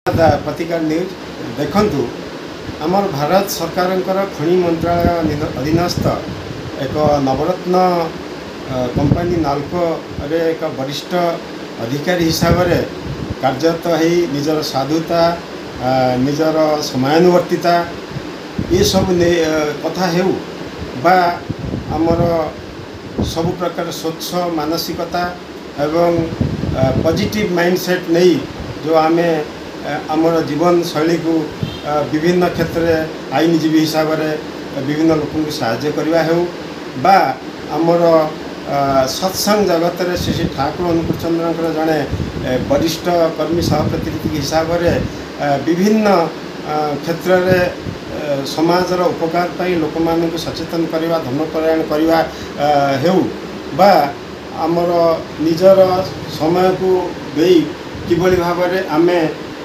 पत्रिका न्यूज देखु आमर भारत सरकार खनि मंत्रालय अधीनस्थ एक नवरत्न कंपनी नाल्को रे एक वरिष्ठ अधिकारी हिसाब से कार्यरत हो निजर साधुता निजर समयानुवर्तिता ये सब कथा हेउ बा आमर सब प्रकार स्वच्छ मानसिकता एवं पॉजिटिव माइंडसेट नहीं जो आमे आमर जीवन शैली को विभिन्न क्षेत्र में आईनजीवी हिसाब से विभिन्न लोक साहाय्य करवा हो बा आमर सत्संग जगत में श्री ठाकुर अनुकूल चंद्र जड़े वरिष्ठ कर्मी सहप्रतिनिधि हिसाब से विभिन्न क्षेत्र में समाजर उपकार पाई लोक मानक सचेतन करवा धर्मपरायण करवा हेउ बा आमर निजर समय को दे किभली भाव में आमे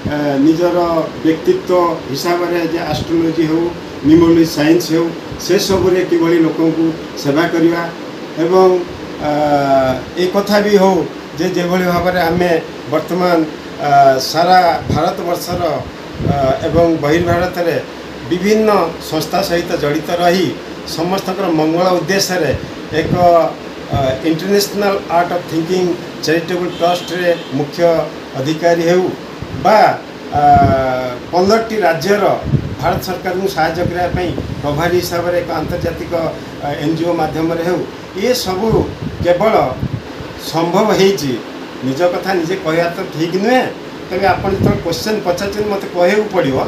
निजर व्यक्तित्व हिसाब से जे एस्ट्रोलॉजी हो न्यूमरोलॉजी साइंस हो से सब किभली लोक सेवा करवा एवं एक कथा भी हो जे जेभली भाव में आमे वर्तमान सारा भारत वर्षर एवं बहिर्भारत रे विभिन्न संस्था सहित जड़ित रही समस्त मंगल उद्देश्य एक international art of thinking charitable trust रे मुख्य अधिकारी हो बा 15टी राज्यर भारत सरकार को साहाय्य करने प्रभारी हिसाब से एक आंतर्जातिक एनजीओ माध्यम हो ये सब केवल संभव हो निज कथा निजे कहवा तो ठीक नुहे तेज आप जो क्वेश्चन पचार मत कहू पड़ो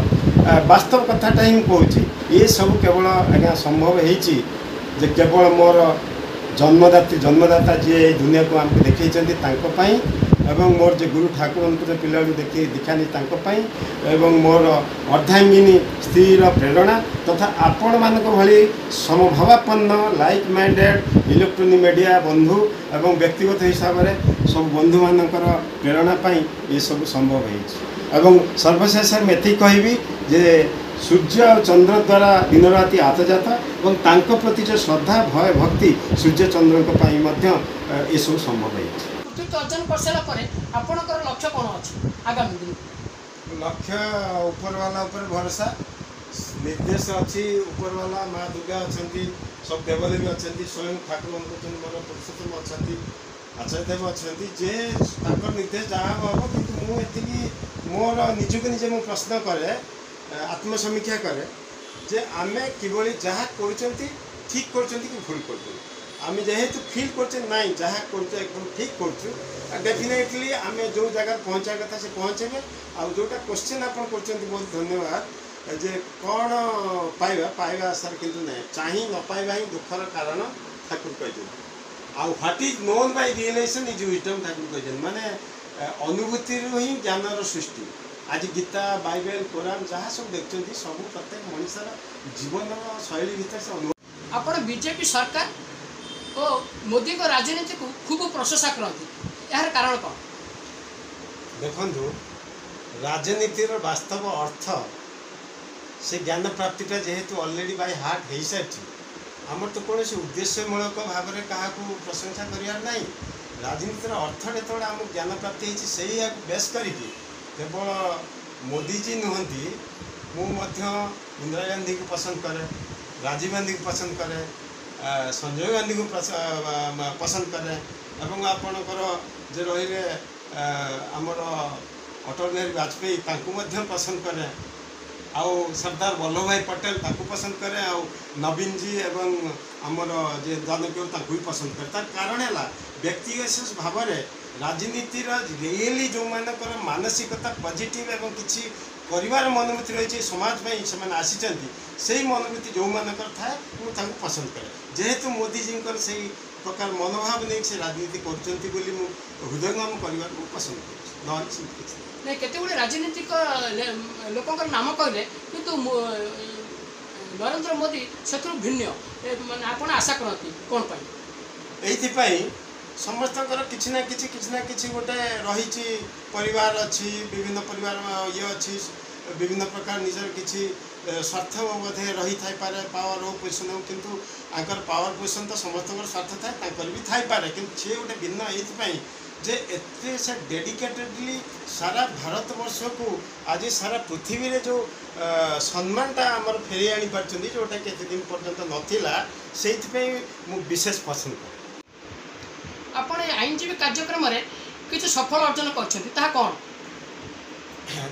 वास्तव कथाटा ही कहूँ ये सब केवल आज्ञा संभव हो केवल मोर जन्मदाता जी दुनिया को आमको देखते एवं मोर जो गुरु ठाकुर जो पिला देखी दीक्षा एवं मोर अर्धांगिनी स्त्रीर प्रेरणा तथा आपण मानक भली समभावापन्न लाइक माइंडेड इलेक्ट्रोनिक मीडिया बंधु एवं व्यक्तिगत हिसाब से सब बंधु मानकर प्रेरणा पाई ये सब संभव हो सर्वशेष में एति कहबी जे सूर्य और चंद्र द्वारा दिन राति आतजात और तांको प्रति जो श्रद्धा भय भक्ति सूर्य चंद्र ये सब संभव हो अर्जन कर सारा पर आपनकर लक्ष्य कौन अछि आगामी दिन लक्ष्य ऊपर वाला ऊपर भरोसा निर्देश अच्छी ऊपर वाला माँ दुर्गा अच्छा सब देवदेवी अच्छा स्वयं ठाकुर मोर पुरुषोत्तम अच्छा आचार्य देव अच्छा जे निर्देश जहाँ हम कि मुझे मोर निजुक निजे मुझे प्रश्न करे आत्मसमीक्षा करे जे आमे किभली जहाँ कर ठीक कर भूल कर आम जेहेतु फिल कर जहाँ कर एकदम ठीक कर डेफिनेटली आम जो जगह पहुँचा कथा से पहुँचे आउ जोटा क्वेश्चन आप बहुत धन्यवाद जे कौन पाइबा पाइबा आशार किंतु नहीं चाही न पाइबा ही दुखर कारण ठाकुर कहते आउ what is known by realization is wisdom Thakur कहते माने अनुभूति ही ज्ञानर सृष्टि आज गीता बाइबल कुरान जहाँ सब देखते सब प्रत्येक मनुष्यर जीवन शैली भीतर से अनुभव आपण बीजेपी सरकार और मोदी को राजनीति को खूब प्रशंसा करती यार कारण कौन देखु राजनीतिर वास्तव अर्थ से ज्ञान प्राप्तिटा जेहेतु ऑलरेडी बाय हार्ट हो सारी आमर तो कौन उद्देश्यमूलक भाव में क्या प्रशंसा करार ना राजनीतिर अर्थ जो आम ज्ञान प्राप्ति से बेस कर केवल मोदी जी नुहति इंदिरा गांधी को पसंद करे राजीव गांधी को पसंद करे संजय गांधी को पसंद करे एवं आपणकर जे रही आमर अटल बिहारी वाजपेयी पसंद करे आउ सरदार वल्लभ भाई पटेल पसंद करे आउ नवीन जी एवं आमर जे जानकीय भी पसंद करे तार कारण है व्यक्तिगत भाव में राजनीतिर रियली जो मानकर मानसिकता पॉजिटिव एवं किसी परिवार मनोवृत्ति रही समाज से आसी से मनोवृत्ति जो मानकर थाए मुझे पसंद करे जेहेतु मोदी जी से प्रकार मनोभाव नहीं से राजनीति कर हृदयंगम करने को पसंद कर नहीं केते गुड़े राजनीतिक लोक नाम कहले किंतु नरेंद्र मोदी से भिन्न माने आपण आशा करती कौन पाई समस्त किसी ना कि गोटे रही परिवार अच्छी विभिन्न परिवार ये अच्छी विभिन्न प्रकार निजर किसी स्वार्थ बोधे रही थाई पारे पावर हो पोजिशन हो किंतु आंकर पावर पोजिशन तो समस्त स्वार्थ थाए भी थाई पारे किंतु सी गोटे भिन्न ये जे एते से डेडिकेटेडली सारा भारतवर्ष को आज सारा पृथ्वी रे जो सम्मानटा आमर फेरी आनी पार्छन्ती जोटा केते दिन पर्यंत नथिला सेइथपे मु विशेष पसंद करे। आपण आईनजीवी कार्यक्रम रे किछ सफल अर्जन करछन्ती ता कोन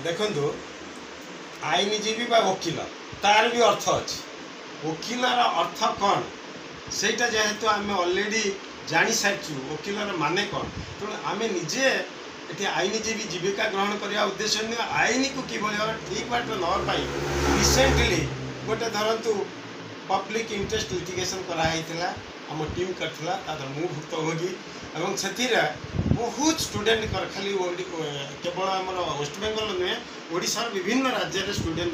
देखंतु आईनजीवी बा वकील तार भी अर्थ अछि वकीलर अर्थ कौन सेटा जेहेतु आम ऑलरेडी जानी सारी वकीलर माने कौन तेणु आम निजे ये आईनजीवी जीविका ग्रहण करने उद्देश्य नुह आईन को किभली ठीक बाट नपाई रिसेंटली गोटे धरतु पब्लिक इंटरेस्ट लिटिगेशन कराइला आम टीम करथिला मु भुक्तभोगी एवं से बहुत स्टूडेंट खाली केवल आम वेस्ट बेंगल नुहे ओडिशार विभिन्न राज्य में स्टूडेंट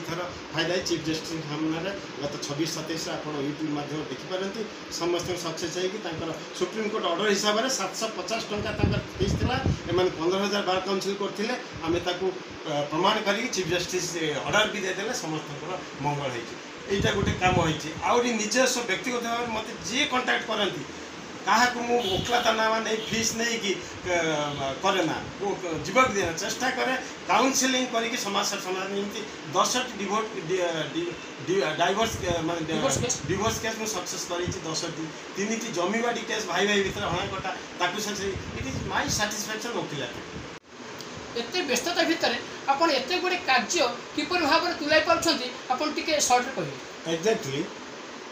थर फायदा चीफ जस्टिस सामने गत 26-27 आप यूट्यूब माध्यम देखिपारती समस्त सक्सेस होकर सुप्रीम कोर्ट ऑर्डर हिसाब से 750 टंका फीस था एम 15,000 बार काउंसिल करते आम प्रमाण कर चीफ जस्टिस ऑर्डर भी देदेले समस्त मंगल होटा गोटे कम होती निजस्व व्यक्तिगत भाव मत जी कंटाक्ट करती क्या वकालता नामा नहीं फीस नहीं कि करे ना जीवक दिए चेष्टा करे काउनसिलिंग करके समाज समाधान जमी 10टी डिवोर्स केस मुझे सक्सेस कर 10टी जमीवाड़ी केस भाई भाई भर हणाकटा इट इज माय सैटिस्फैक्शन वकिलाती एते व्यस्तता भितर आपण एते गुडे कार्य किपर भाव तुलाई पारछन्ती आपण टिके शॉर्ट कहिए। एग्जैक्टली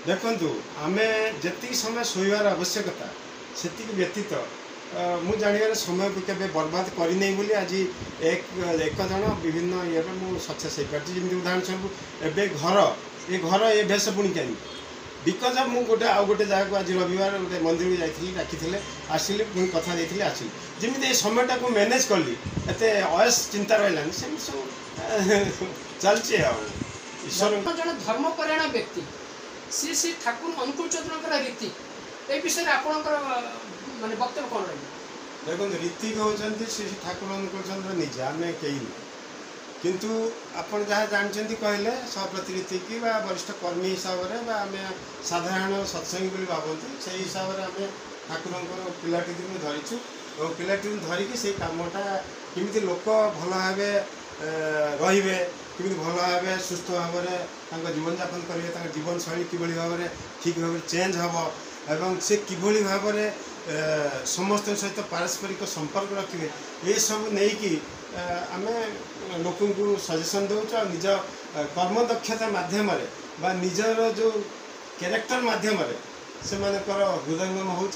देखंतु आमे जति समय सोइबार आवश्यकता सेति व्यतीत मु जानिबार समय को केबे बर्बाद करी नै बोली आज एक जन विभिन्न ये मु सक्सेस हो पार्टी जमी उदाहरण स्वरूप एबे घर ये भेष बुणी जानी बिकज ऑफ मु गोटे आउ गोटे जगह को आज रविवार गोटे मंदिर को जाइली राखी आसिली पुणी कथा देती आसिली जमी समयटा को मैनेज कली एत अयस चिंता रहा से सब चलचे ईश्वर जन धर्मपरायण व्यक्ति श्री ठाकुर अनुकूल चंद्र रीति ए विषय आपणकर माने वक्तव्य कौन रही देखो रीति कहते श्री ठाकुर अनुकूल चंद्र निजे आम कई किंतु आपण जहाँ जानते कहले सहप्रति रीति की वरिष्ठ कर्मी हिसाब से आम साधारण सत्संगी बोली भावती से हिसाब से आम ठाकुर पिलाटी दिन धरीचु और पिलाटी दिन धरिकी से कमटा केमी लोक भल भाव रे कि भल भाव सुस्थ भाव में जीवन यापन करेंगे जीवन शैली किभली भाव में ठीक भाव चेंज हम एवं से किभली भाव में समस्त सहित पारस्परिक संपर्क रखिए ये सब नहीं कि आम लोक सजेसन दौच निज कर्म दक्षता मध्यम निजर जो कैरेक्टर मध्यम से हृदयंगम हो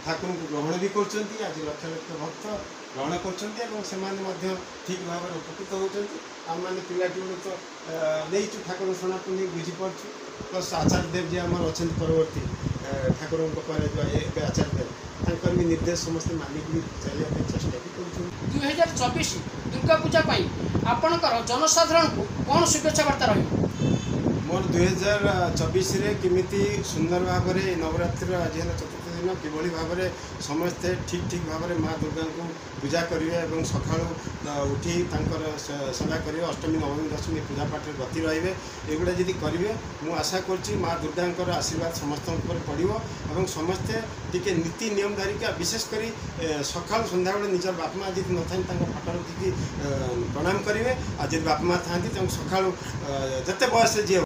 ठाकुर को ग्रहण भी कर आज लक्ष लक्ष भक्त ग्रहण कर ठीक भाव में उपकृत होती आम मैंने पिलाटी बेलू तो नहीं ठाकुर शोणा को नहीं बुझीपार प्लस आचार्य देव जी आम अच्छा परवर्ती ठाकुर आचार्य देव भी निर्देश समस्त मानिक भी चलने चेष्टा भी कर 2024 दुर्गा पूजा आपणकर जनसाधारण को कौन शुभेच्छा वार्ता रही मोर 2024 केमिति सुंदर भाव में नवरात्रि आज है चतुर्थ दिन किभली भाव में समस्ते ठीक ठीक भाव में माँ दुर्गा को पूजा करेंगे और सका उठी सेवा करेंगे अष्टमी नवमी दशमी पूजा पाठ गति रे एगुड़ा जब करेंगे मुझे आशा कर माँ दुर्गा आशीर्वाद समस्त पड़ो और समस्ते टी नीति नियम धारिका विशेषकर सका सन्ध्या बेले निजर बाप माँ जी न था फटो रखिकी प्रणाम करेंगे आज बाप माँ था सका जिते बयस जी